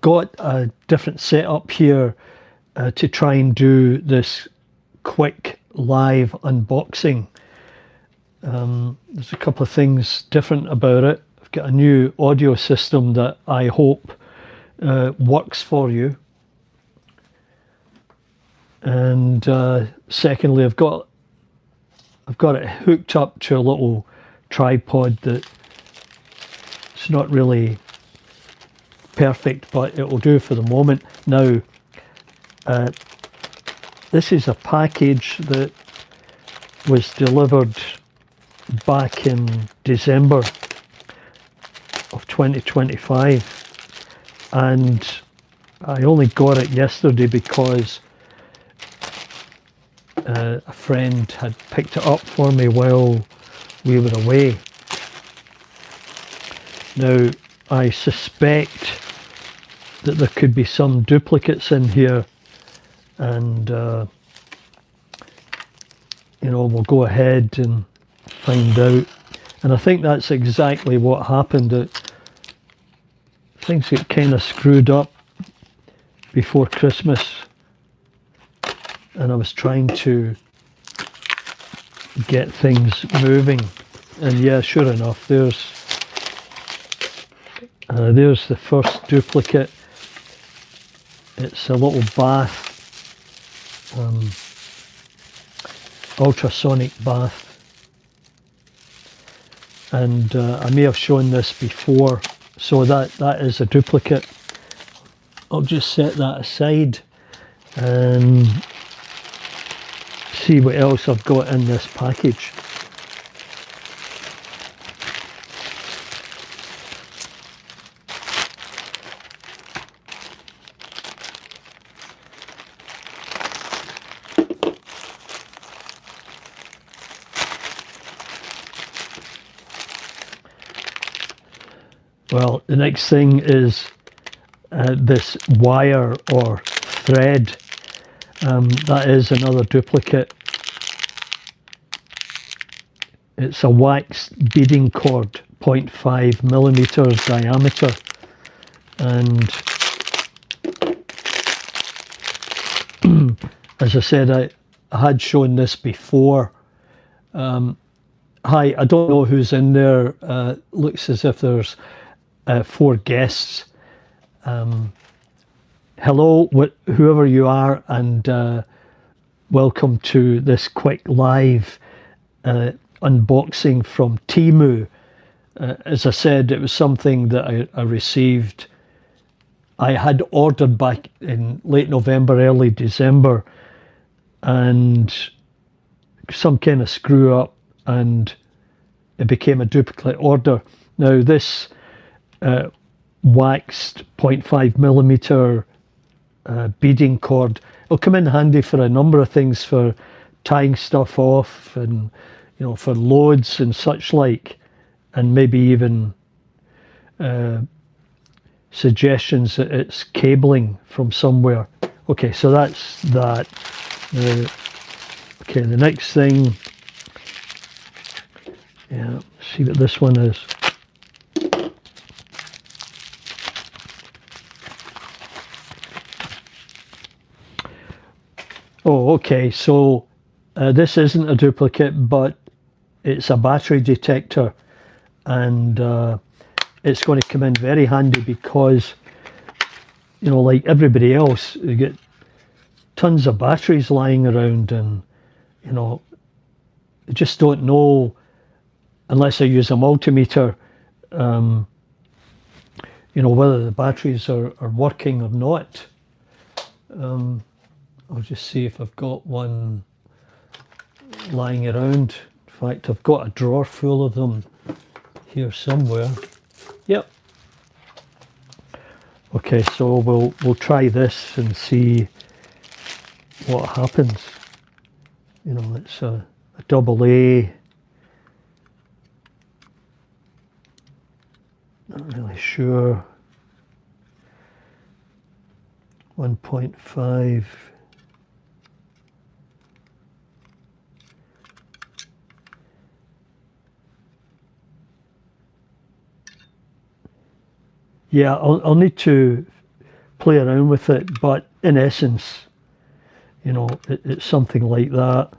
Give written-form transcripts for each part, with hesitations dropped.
got a different setup here to try and do this quick live unboxing. There's a couple of things different about it. I've got a new audio system that I hope works for you. And secondly, I've got it hooked up to a little tripod that it's not really perfect, but it will do for the moment. Now, this is a package that was delivered back in December of 2025, and I only got it yesterday because a friend had picked it up for me while we were away. Now, I suspect that there could be some duplicates in here, and you know, we'll go ahead and find out. And I think that's exactly what happened. Things get kind of screwed up before Christmas, and I was trying to get things moving, and yeah, sure enough, there's the first duplicate. It's a little bath, ultrasonic bath, and I may have shown this before, so that is a duplicate. I'll just set that aside and see what else I've got in this package. Well, the next thing is this wire or thread. That is another duplicate. It's a waxed beading cord, 0.5 millimeters diameter, and as I said, I had shown this before. Hi, I don't know who's in there. Looks as if there's 4 guests. Hello, whoever you are, and welcome to this quick live unboxing from Temu. As I said, it was something that I received. I had ordered back in late November, early December, and some kind of screw up, and it became a duplicate order. Now, this waxed 0.5 millimeter beading cord, it'll come in handy for a number of things, for tying stuff off, and you know, for loads and such like, and maybe even suggestions that it's cabling from somewhere. Okay, so that's that. Okay, the next thing, yeah, see what this one is. Oh, okay, so this isn't a duplicate, but it's a battery detector, and it's going to come in very handy because, you know, like everybody else, you get tons of batteries lying around, and you know, you just don't know, unless I use a multimeter, you know, whether the batteries are working or not. I'll just see if I've got one lying around. In fact, I've got a drawer full of them here somewhere. Yep. Okay, so we'll try this and see what happens. You know, it's a double A. Not really sure. 1.5. Yeah, I'll need to play around with it, but in essence, you know, it's something like that,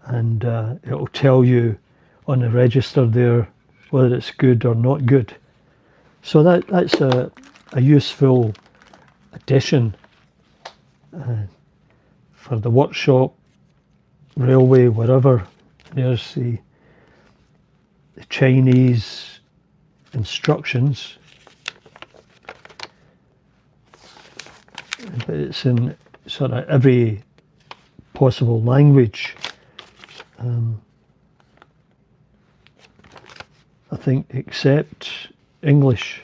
and it'll tell you on the register there whether it's good or not good. So that's a useful addition for the workshop, railway, wherever. There's the Chinese instructions, but it's in sort of every possible language. I think except English.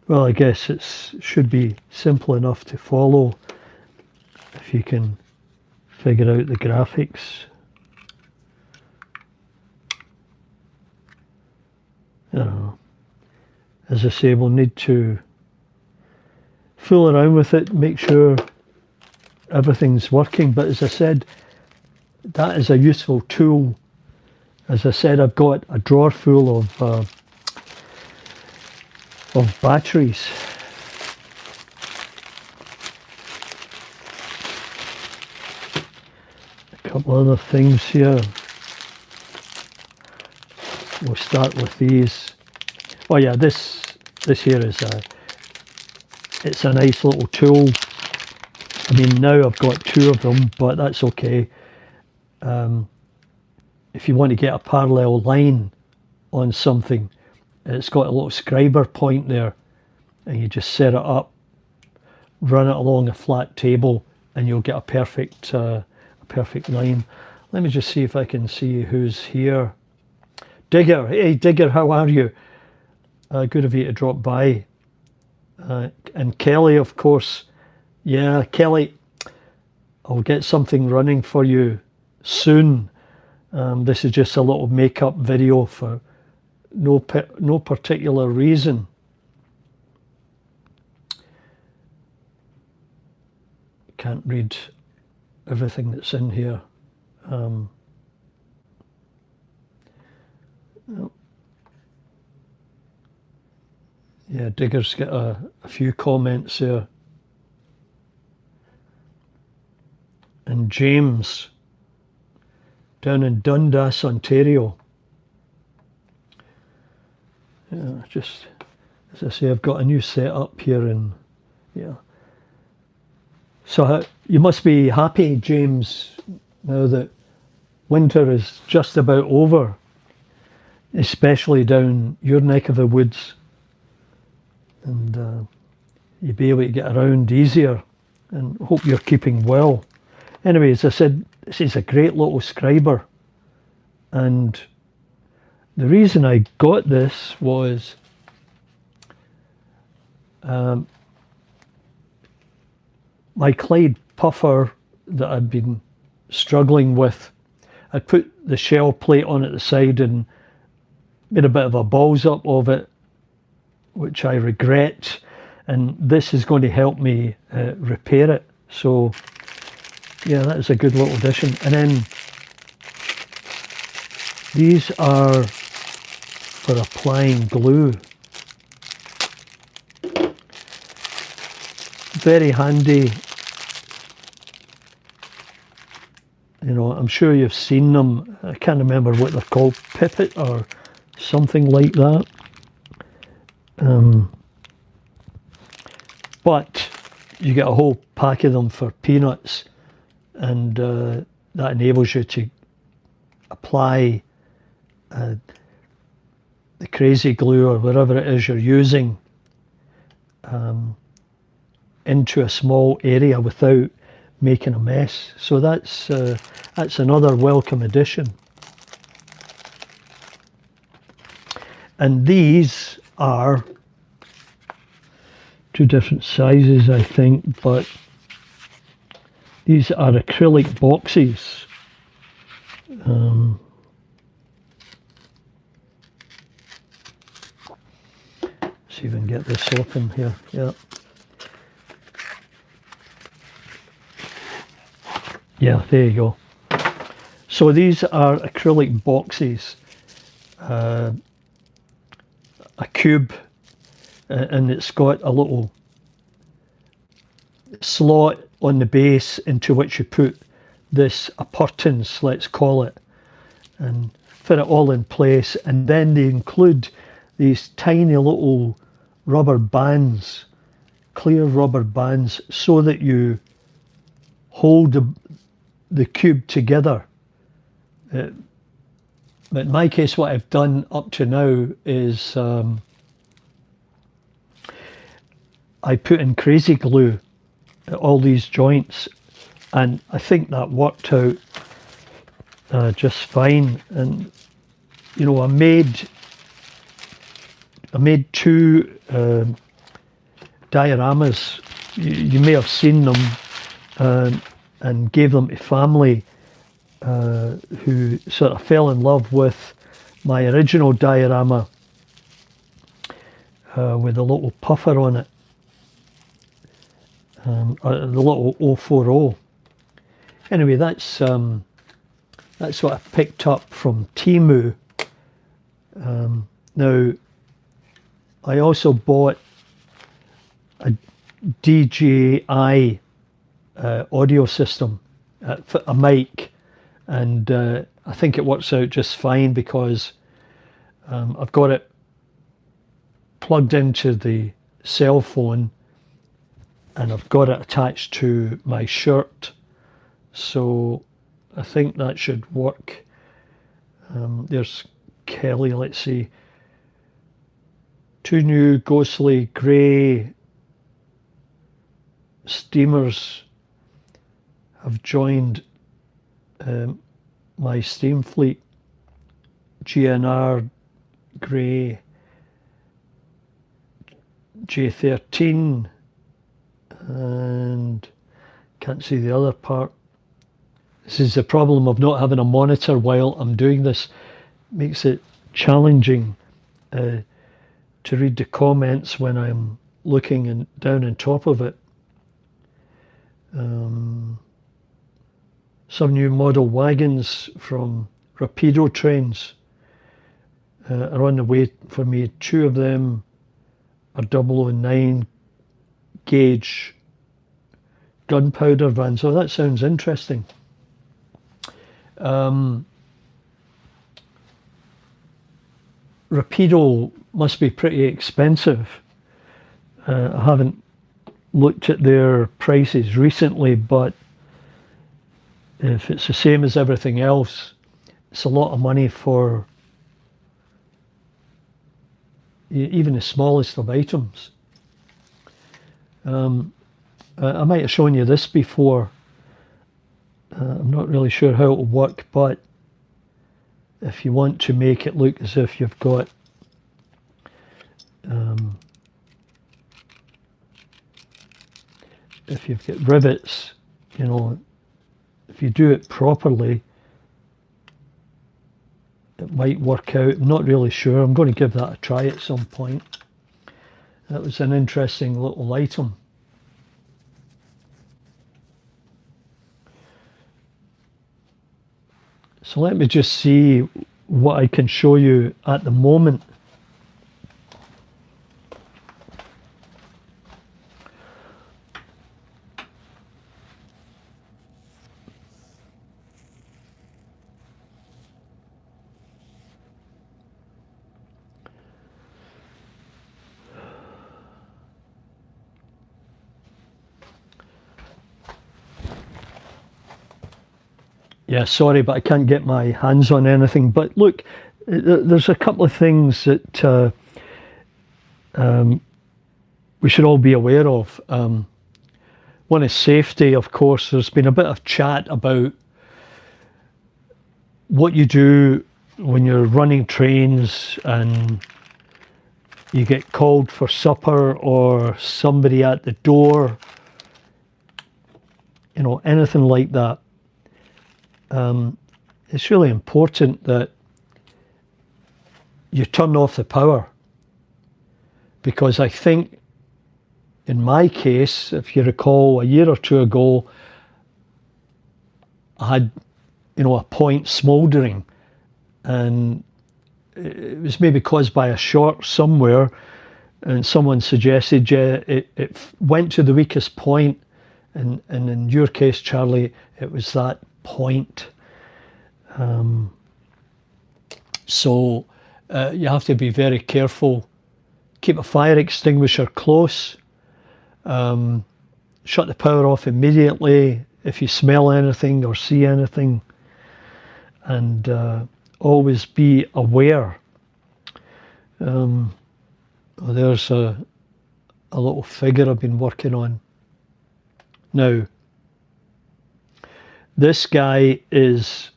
Well, I guess it should be simple enough to follow if you can figure out the graphics. As I say, we'll need to fool around with it, make sure everything's working. But as I said, that is a useful tool. As I said, I've got a drawer full of batteries. A couple other things here. We'll start with these. Oh yeah, this here is it's a nice little tool. I mean, now I've got two of them, but that's okay. If you want to get a parallel line on something, it's got a little scriber point there, and you just set it up, run it along a flat table, and you'll get a perfect line. Let me just see if I can see who's here. Digger, hey Digger, how are you? Good of you to drop by. And Kelly, of course. Yeah, Kelly, I'll get something running for you soon. This is just a little makeup video for no particular reason. Can't read everything that's in here. Yeah, Digger's got a few comments there. And James, down in Dundas, Ontario. Yeah, just, as I say, I've got a new setup here, and yeah. So you must be happy, James, now that winter is just about over, especially down your neck of the woods. And you'll be able to get around easier, and hope you're keeping well. Anyway, as I said, this is a great little scriber, and the reason I got this was my Clyde puffer that I'd been struggling with. I put the shell plate on at the side and made a bit of a balls up of it, which I regret, and this is going to help me repair it. So yeah, that is a good little addition. And then these are for applying glue. Very handy. You know, I'm sure you've seen them. I can't remember what they're called, pipet or something like that. But you get a whole pack of them for peanuts, and that enables you to apply the crazy glue or whatever it is you're using into a small area without making a mess. So that's another welcome addition. And these are two different sizes, I think, but these are acrylic boxes. See if I can get this open here. Yeah. Yeah, there you go. So these are acrylic boxes, a cube, and it's got a little slot on the base into which you put this appurtenance, let's call it, and fit it all in place. And then they include these tiny little rubber bands, clear rubber bands, so that you hold the cube together. But in my case, what I've done up to now is I put in crazy glue at all these joints, and I think that worked out just fine. And you know, I made two dioramas. You may have seen them, and gave them to family who sort of fell in love with my original diorama with a little puffer on it, the little 040. Anyway, that's what I picked up from Temu. Now, I also bought a DJI audio system, a mic, and I think it works out just fine because I've got it plugged into the cell phone and I've got it attached to my shirt, so I think that should work. There's Kelly, let's see, 2 new ghostly grey steamers have joined my steam fleet. GNR grey, J13, and can't see the other part. This is the problem of not having a monitor while I'm doing this. Makes it challenging to read the comments when I'm looking down on top of it. Some new model wagons from Rapido trains are on the way for me. 2 of them are 009 gauge gunpowder vans. So that sounds interesting. Rapido must be pretty expensive. I haven't looked at their prices recently, but if it's the same as everything else, it's a lot of money for even the smallest of items. I might have shown you this before. I'm not really sure how it will work, but if you want to make it look as if you've got if you've got rivets, you know, if you do it properly, it might work out. I'm not really sure. I'm going to give that a try at some point. That was an interesting little item. So let me just see what I can show you at the moment. Yeah, sorry, but I can't get my hands on anything. But look, there's a couple of things that we should all be aware of. One is safety, of course. There's been a bit of chat about what you do when you're running trains and you get called for supper or somebody at the door, you know, anything like that. It's really important that you turn off the power, because I think in my case, if you recall, a year or 2 ago, I had, you know, a point smouldering, and it was maybe caused by a short somewhere, and someone suggested, yeah, it went to the weakest point, and in your case, Charlie, it was that point. So you have to be very careful. Keep a fire extinguisher close. Shut the power off immediately if you smell anything or see anything, and always be aware. There's a little figure I've been working on. Now, this guy is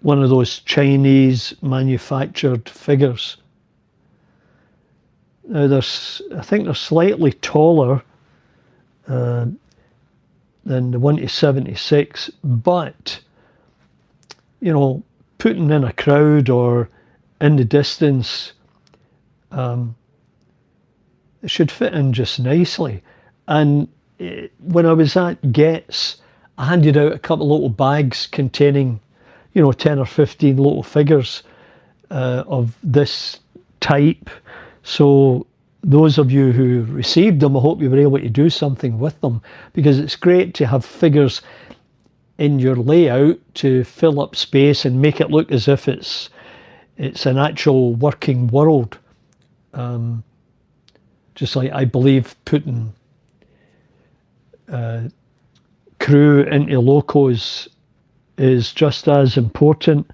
one of those Chinese manufactured figures. Now, I think they're slightly taller than the 1:76, but, you know, putting in a crowd or in the distance, it should fit in just nicely. And when I was at Getz, I handed out a couple of little bags containing, you know, 10 or 15 little figures of this type. So those of you who received them, I hope you were able to do something with them, because it's great to have figures in your layout to fill up space and make it look as if it's an actual working world. Just like I believe putting crew into locos is just as important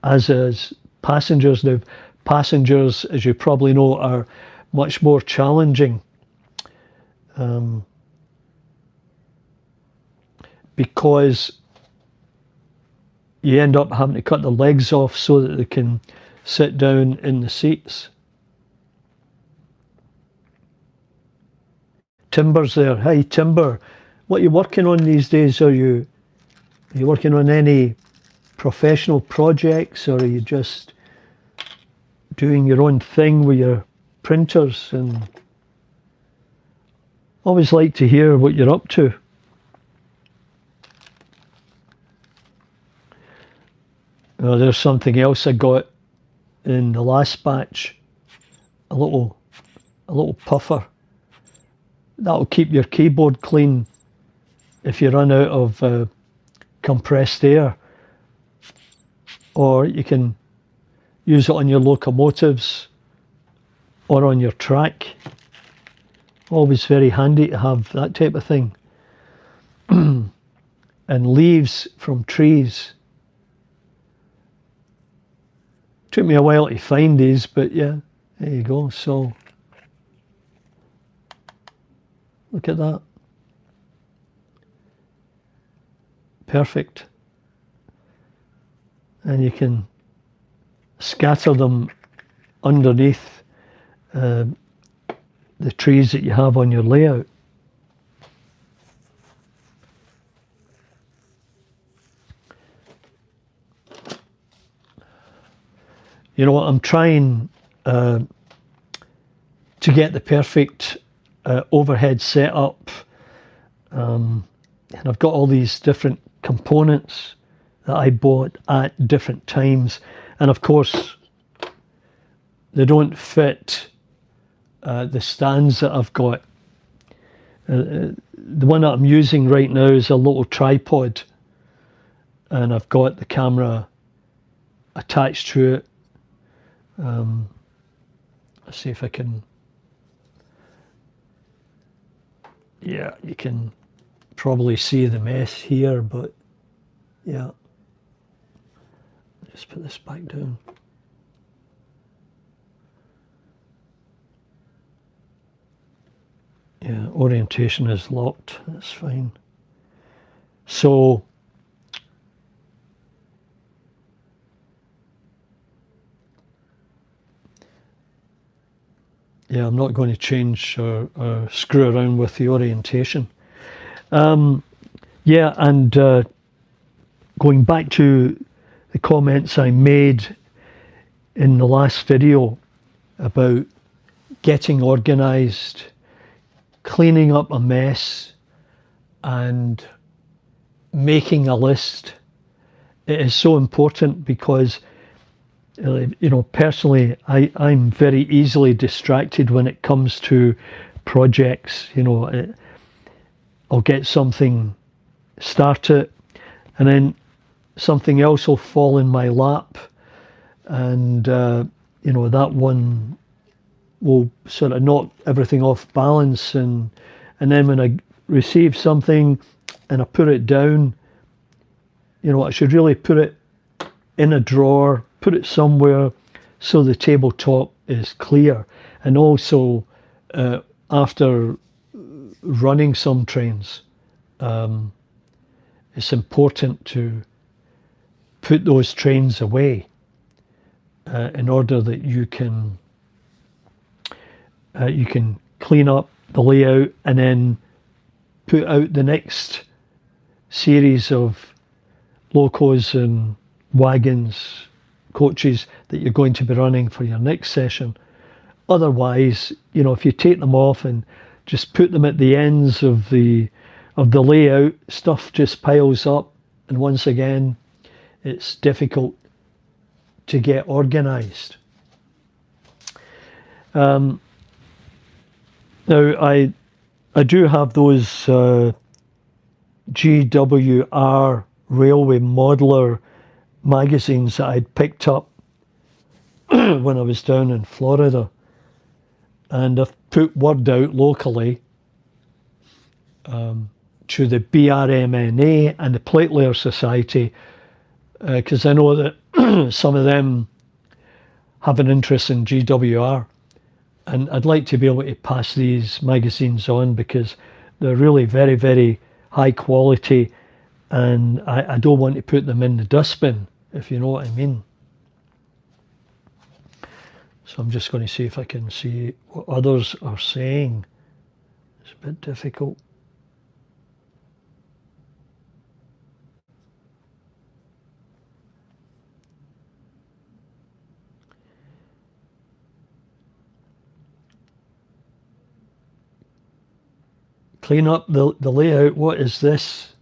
as passengers. Now, passengers, as you probably know, are much more challenging because you end up having to cut the legs off so that they can sit down in the seats. Timber's there. Hi, Timber. What are you working on these days? Are you working on any professional projects, or are you just doing your own thing with your printers? And always like to hear what you're up to. Oh, there's something else I got in the last batch. A little puffer. That'll keep your keyboard clean if you run out of compressed air. Or you can use it on your locomotives or on your track. Always very handy to have that type of thing. And leaves from trees. Took me a while to find these, but yeah, there you go. So look at that. Perfect. And you can scatter them underneath the trees that you have on your layout. You know, I'm trying to get the perfect overhead setup, and I've got all these different components that I bought at different times, and of course they don't fit the stands that I've got. The one that I'm using right now is a little tripod, and I've got the camera attached to it. Let's see if I can. Yeah, you can probably see the mess here, but yeah. Just put this back down. Yeah, orientation is locked, that's fine. So yeah, I'm not going to change or screw around with the orientation. Yeah, and going back to the comments I made in the last video about getting organized, cleaning up a mess, and making a list it is so important because, you know, personally, I'm very easily distracted when it comes to projects. You know, I'll get something started and then something else will fall in my lap, and you know, that one will sort of knock everything off balance, and then when I receive something and I put it down, you know, I should really put it in a drawer, put it somewhere so the tabletop is clear. And also after running some trains, it's important to put those trains away in order that you can clean up the layout and then put out the next series of locos and wagons, coaches that you're going to be running for your next session. Otherwise, you know, if you take them off and just put them at the ends of the layout, stuff just piles up, and once again, it's difficult to get organized. Now, I do have those GWR Railway Modeler magazines that I'd picked up when I was down in Florida, and I've put word out locally to the BRMNA and the Plate Layer Society, because I know that some of them have an interest in GWR, and I'd like to be able to pass these magazines on because they're really very, very high quality, and I don't want to put them in the dustbin, if you know what I mean. So I'm just going to see if I can see what others are saying. It's a bit difficult. Clean up the layout. What is this?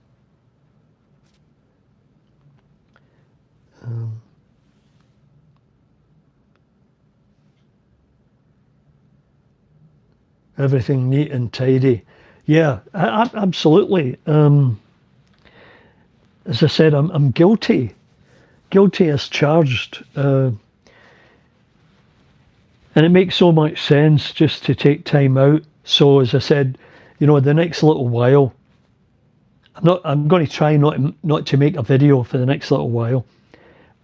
Everything neat and tidy. Yeah, absolutely. As I said, I'm guilty as charged. And it makes so much sense just to take time out. So as I said, you know, the next little while, I'm going to try not to make a video for the next little while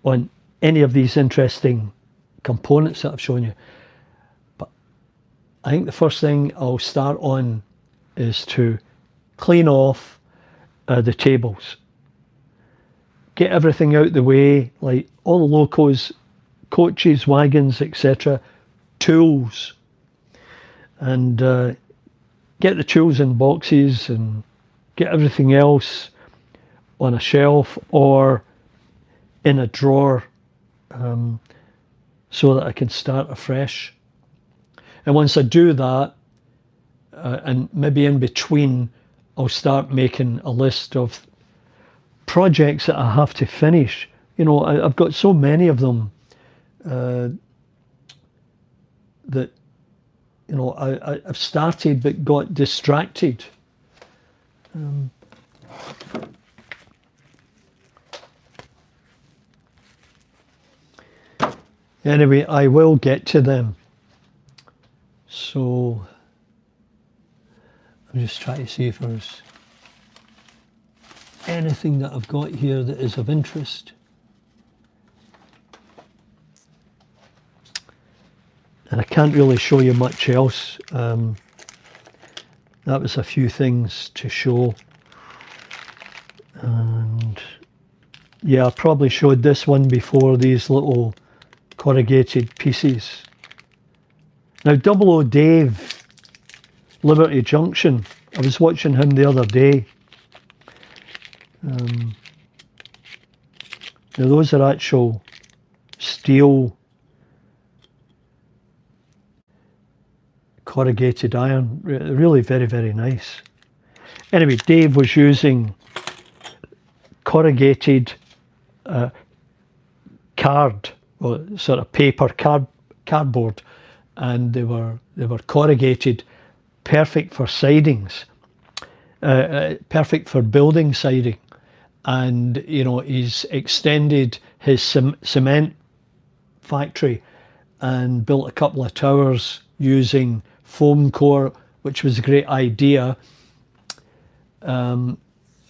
on any of these interesting components that I've shown you. But I think the first thing I'll start on is to clean off the tables. Get everything out the way, like all the locos, coaches, wagons, etc. Tools. And get the tools in boxes and get everything else on a shelf or in a drawer, so that I can start afresh. And once I do that, and maybe in between, I'll start making a list of projects that I have to finish. You know, I've got so many of them that, you know, I've started but got distracted. Anyway, I will get to them. So I'm just trying to see if there's anything that I've got here that is of interest. And I can't really show you much else. That was a few things to show. And yeah, I probably showed this one before, these little corrugated pieces. Now, 00 Dave, Liberty Junction, I was watching him the other day. Now those are actual steel corrugated iron, really very, very nice. Anyway, Dave was using corrugated card, or sort of paper cardboard, and they were corrugated, perfect for sidings, perfect for building siding. And you know, he's extended his cement factory and built a couple of towers using foam core, which was a great idea. And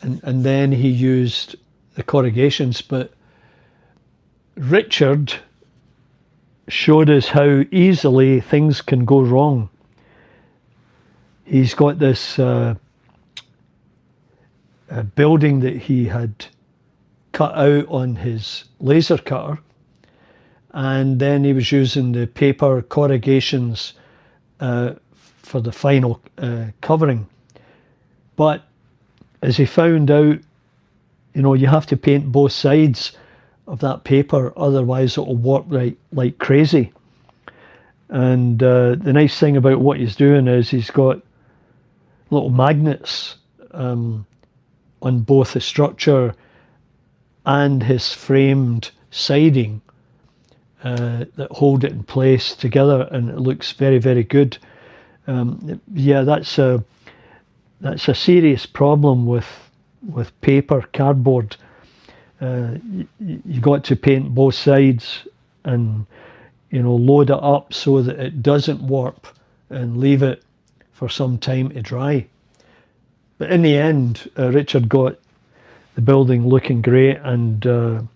then he used the corrugations, but Richard showed us how easily things can go wrong. He's got this building that he had cut out on his laser cutter, and then he was using the paper corrugations for the final covering. But as he found out, you know, you have to paint both sides of that paper, otherwise it'll warp like crazy. And the nice thing about what he's doing is he's got little magnets on both the structure and his framed siding that hold it in place together, and it looks very, very good. Yeah, that's a serious problem with paper cardboard. You got to paint both sides and, you know, load it up so that it doesn't warp, and leave it for some time to dry. But in the end, Richard got the building looking great, and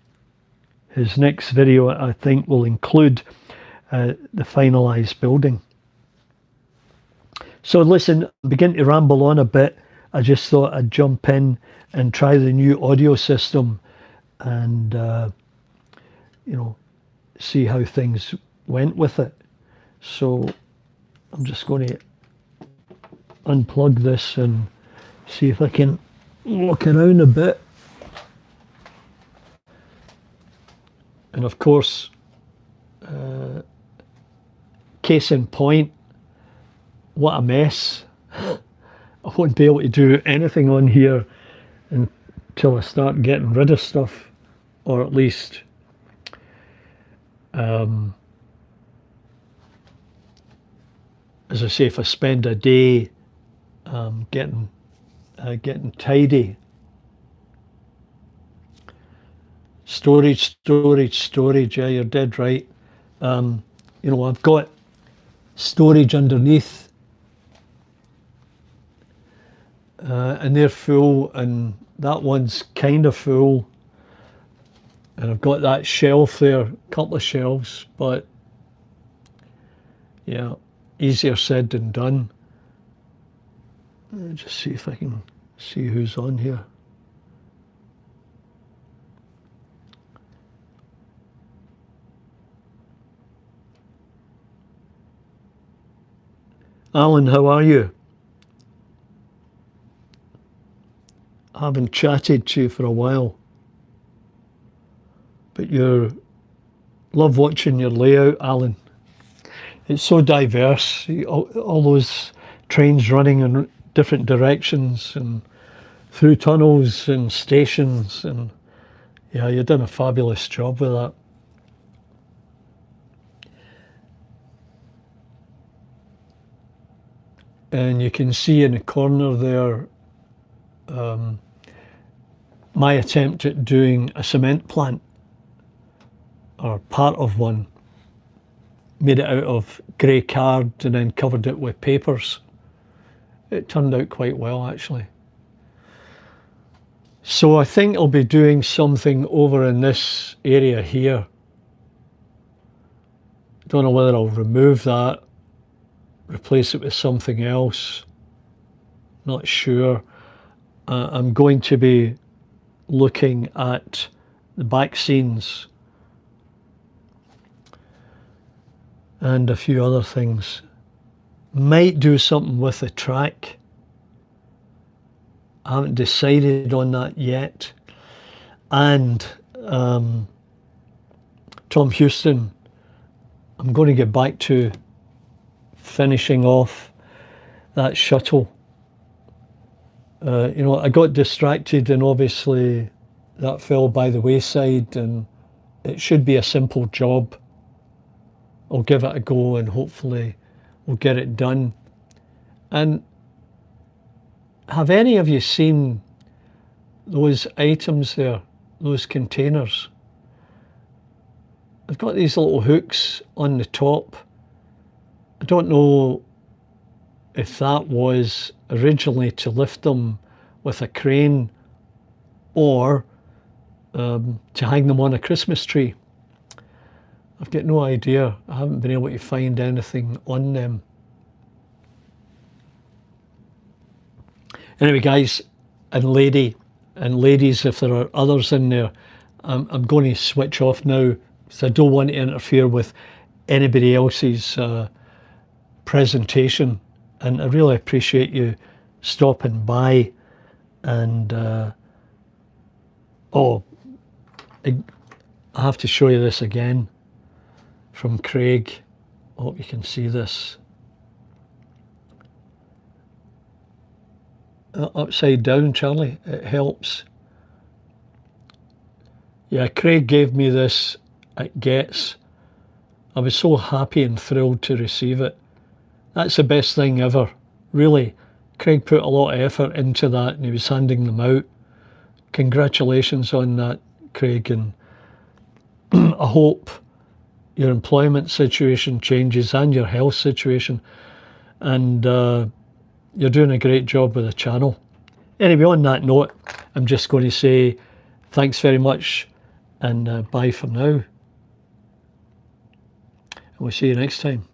his next video, I think, will include the finalised building. So listen, I'm beginning to ramble on a bit. I just thought I'd jump in and try the new audio system, and you know, see how things went with it. So I'm just going to unplug this and see if I can look around a bit. And of course, case in point, what a mess. I won't be able to do anything on here until I start getting rid of stuff, or at least as I say, if I spend a day getting tidy. Storage, yeah, you're dead right. You know, I've got storage underneath, and they're full, and that one's kind of full, and I've got that shelf there, a couple of shelves, but yeah, easier said than done. Just see if I can see who's on here. Alan, how are you? I haven't chatted to you for a while, but love watching your layout, Alan. It's so diverse, all those trains running in different directions and through tunnels and stations, and yeah, you've done a fabulous job with that. And you can see in the corner there my attempt at doing a cement plant, or part of one. Made it out of grey card and then covered it with papers. It turned out quite well, actually. So I think I'll be doing something over in this area here. Don't know whether I'll remove that, replace it with something else. Not sure. I'm going to be looking at the back scenes and a few other things. Might do something with the track. I haven't decided on that yet. And Tom Houston, I'm going to get back to finishing off that shuttle. You know, I got distracted in obviously that fell by the wayside, and it should be a simple job. I'll give it a go and hopefully we'll get it done. And have any of you seen those items there, those containers? I've got these little hooks on the top. I don't know if that was originally to lift them with a crane or to hang them on a Christmas tree. I've got no idea. I haven't been able to find anything on them. Anyway, guys and ladies, if there are others in there, I'm going to switch off now because I don't want to interfere with anybody else's presentation. And I really appreciate you stopping by. And I have to show you this again from Craig. I hope you can see this. Upside down, Charlie, it helps. Yeah, Craig gave me this at Getz. I was so happy and thrilled to receive it. That's the best thing ever, really. Craig put a lot of effort into that and he was handing them out. Congratulations on that, Craig, and I hope your employment situation changes and your health situation, and you're doing a great job with the channel. Anyway, on that note, I'm just going to say thanks very much and bye for now. And we'll see you next time.